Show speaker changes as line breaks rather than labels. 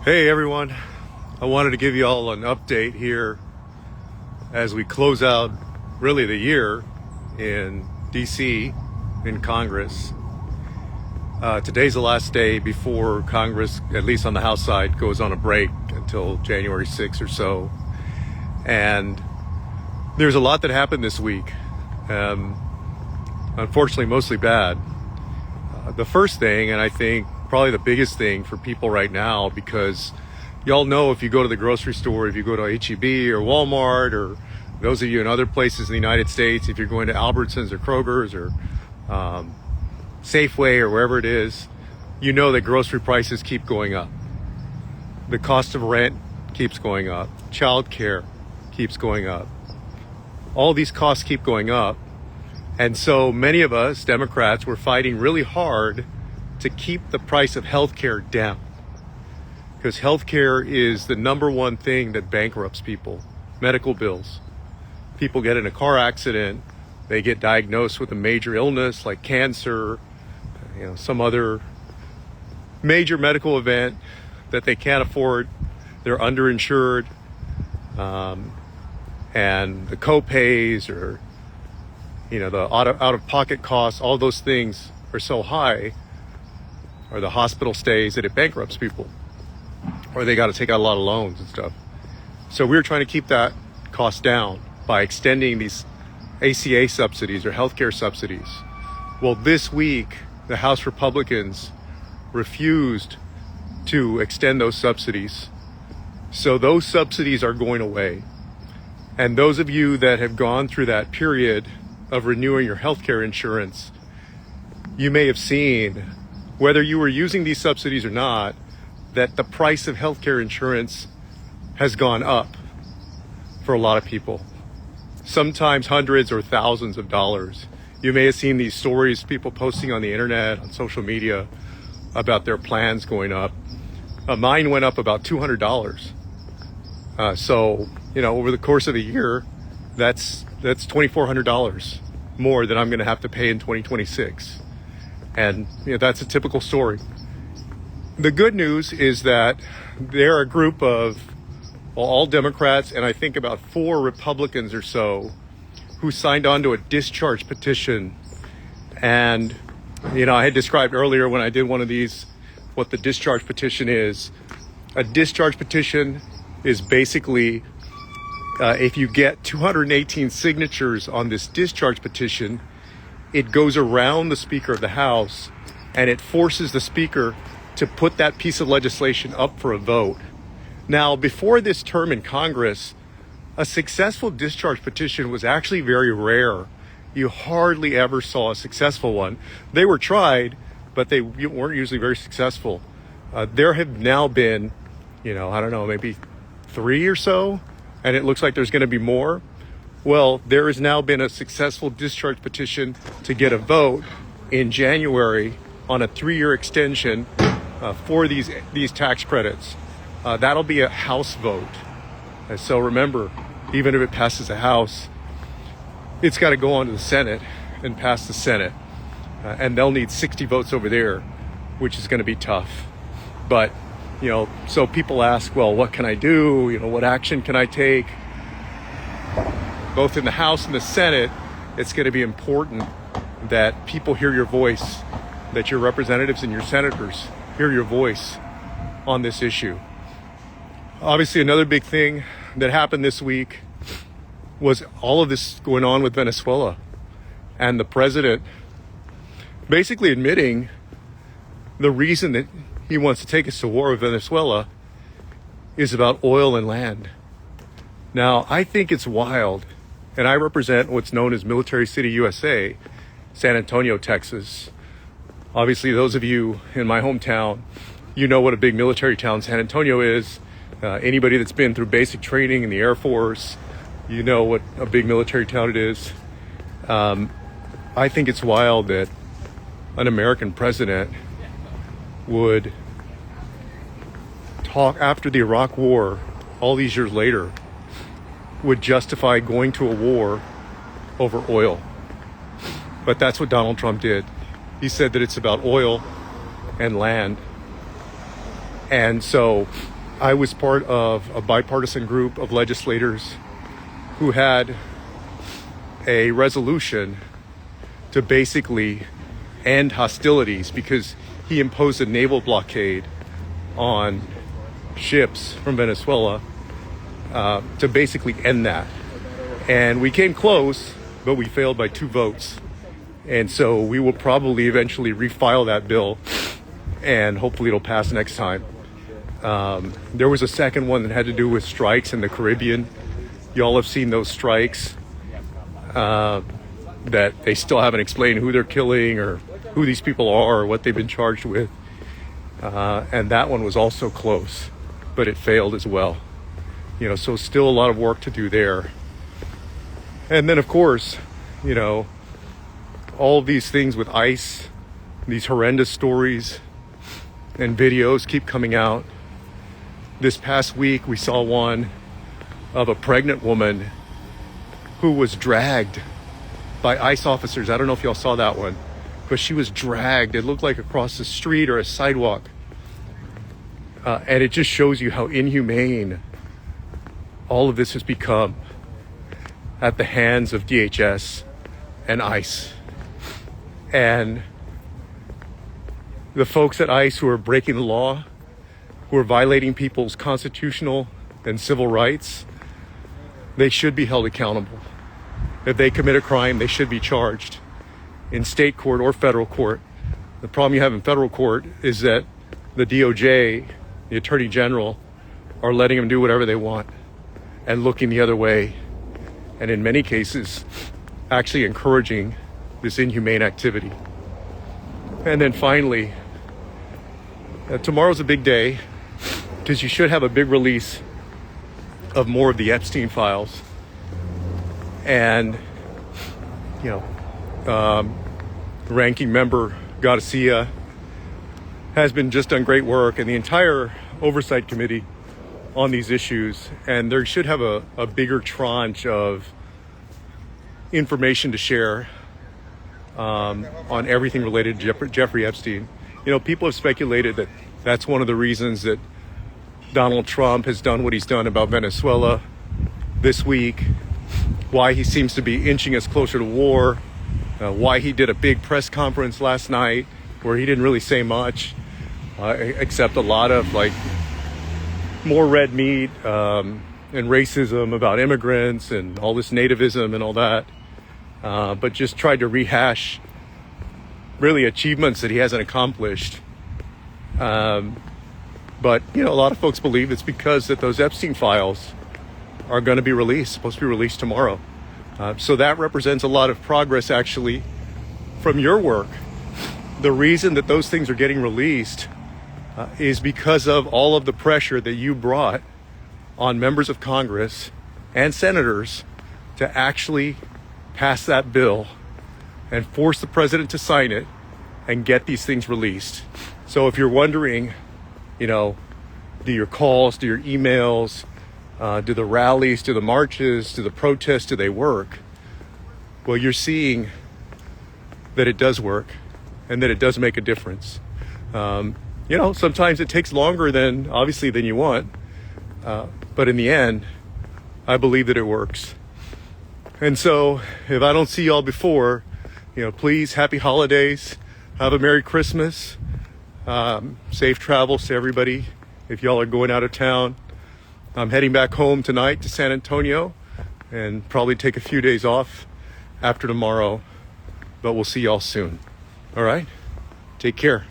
Hey everyone, I wanted to give you all an update here as we close out really the year in DC, in Congress. Today's the last day before Congress, at least on the House side, goes on a break until January 6th or so. And there's a lot that happened this week. Unfortunately, mostly bad. The first thing, and I think probably the biggest thing for people right now, because y'all know if you go to the grocery store, if you go to H-E-B or Walmart, or those of you in other places in the United States, if you're going to Albertsons or Kroger's or Safeway or wherever it is, you know that grocery prices keep going up. The cost of rent keeps going up. Childcare keeps going up. All these costs keep going up. And so many of us, Democrats, were fighting really hard to keep the price of healthcare down. Because healthcare is the number one thing that bankrupts people. Medical bills. People get in a car accident, they get diagnosed with a major illness like cancer, some other major medical event that they can't afford. They're underinsured, and the co-pays or the out-of-pocket costs, all those things are so high, or the hospital stays, that it bankrupts people, or they got to take out a lot of loans and stuff. So we're trying to keep that cost down by extending these ACA subsidies or healthcare subsidies. Well, this week, the House Republicans refused to extend those subsidies. So those subsidies are going away. And those of you that have gone through that period of renewing your healthcare insurance, you may have seen, whether you were using these subsidies or not, that the price of healthcare insurance has gone up for a lot of people. Sometimes hundreds or thousands of dollars. You may have seen these stories, people posting on the internet, on social media, about their plans going up. Mine went up about $200. So, over the course of a year, that's $2,400 more than I'm going to have to pay in 2026. And that's a typical story. The good news is that there are a group of all Democrats and I think about 4 Republicans or so who signed on to a discharge petition. And, I had described earlier when I did one of these what the discharge petition is. A discharge petition is basically if you get 218 signatures on this discharge petition, it goes around the Speaker of the House and it forces the Speaker to put that piece of legislation up for a vote. Now, before this term in Congress, a successful discharge petition was actually very rare. You hardly ever saw a successful one. They were tried, but they weren't usually very successful. There have now been, maybe 3 or so, and it looks like there's going to be more. Well, there has now been a successful discharge petition to get a vote in January on a 3-year extension for these tax credits. That'll be a House vote. And so remember, even if it passes the House, it's got to go on to the Senate and pass the Senate. And they'll need 60 votes over there, which is going to be tough. But, so people ask, well, what can I do? What action can I take? Both in the House and the Senate, it's going to be important that people hear your voice, that your representatives and your senators hear your voice on this issue. Obviously, another big thing that happened this week was all of this going on with Venezuela, and the president basically admitting the reason that he wants to take us to war with Venezuela is about oil and land. Now, I think it's wild, and I represent what's known as Military City, USA, San Antonio, Texas. Obviously, those of you in my hometown, you know what a big military town San Antonio is. Anybody that's been through basic training in the Air Force, you know what a big military town it is. I think it's wild that an American president would talk after the Iraq War, all these years later, would justify going to a war over oil. But that's what Donald Trump did. He said that it's about oil and land. And so I was part of a bipartisan group of legislators who had a resolution to basically end hostilities because he imposed a naval blockade on ships from Venezuela to basically end that. And we came close, but we failed by 2 votes. And so we will probably eventually refile that bill, and hopefully it'll pass next time. There was a second one that had to do with strikes in the Caribbean. Y'all have seen those strikes that they still haven't explained who they're killing or who these people are or what they've been charged with. And that one was also close, but it failed as well. So still a lot of work to do there. And then, of course, all of these things with ICE, these horrendous stories and videos keep coming out. This past week, we saw one of a pregnant woman who was dragged by ICE officers. I don't know if y'all saw that one, but she was dragged. It looked like across the street or a sidewalk. And it just shows you how inhumane all of this has become at the hands of DHS and ICE. And the folks at ICE who are breaking the law, who are violating people's constitutional and civil rights, they should be held accountable. If they commit a crime, they should be charged in state court or federal court. The problem you have in federal court is that the DOJ, the Attorney General, are letting them do whatever they want and looking the other way. And in many cases, actually encouraging this inhumane activity. And then finally, tomorrow's a big day because you should have a big release of more of the Epstein files. And, ranking member Garcia has been just done great work, and the entire oversight committee on these issues. And there should have a bigger tranche of information to share on everything related to Jeffrey Epstein. People have speculated that that's one of the reasons that Donald Trump has done what he's done about Venezuela this week, why he seems to be inching us closer to war, why he did a big press conference last night where he didn't really say much, except a lot of more red meat and racism about immigrants and all this nativism and all that. But just tried to rehash really achievements that he hasn't accomplished. But, a lot of folks believe it's because that those Epstein files are going to be released, supposed to be released tomorrow. So that represents a lot of progress, actually, from your work. The reason that those things are getting released is because of all of the pressure that you brought on members of Congress and senators to actually pass that bill and force the president to sign it and get these things released. So if you're wondering, do your calls, do your emails, do the rallies, do the marches, do the protests, do they work? Well, you're seeing that it does work and that it does make a difference. Sometimes it takes longer than you want. But in the end, I believe that it works. And so if I don't see y'all before, please, happy holidays. Have a Merry Christmas. Safe travels to everybody. If y'all are going out of town, I'm heading back home tonight to San Antonio and probably take a few days off after tomorrow, but we'll see y'all soon. All right? Take care.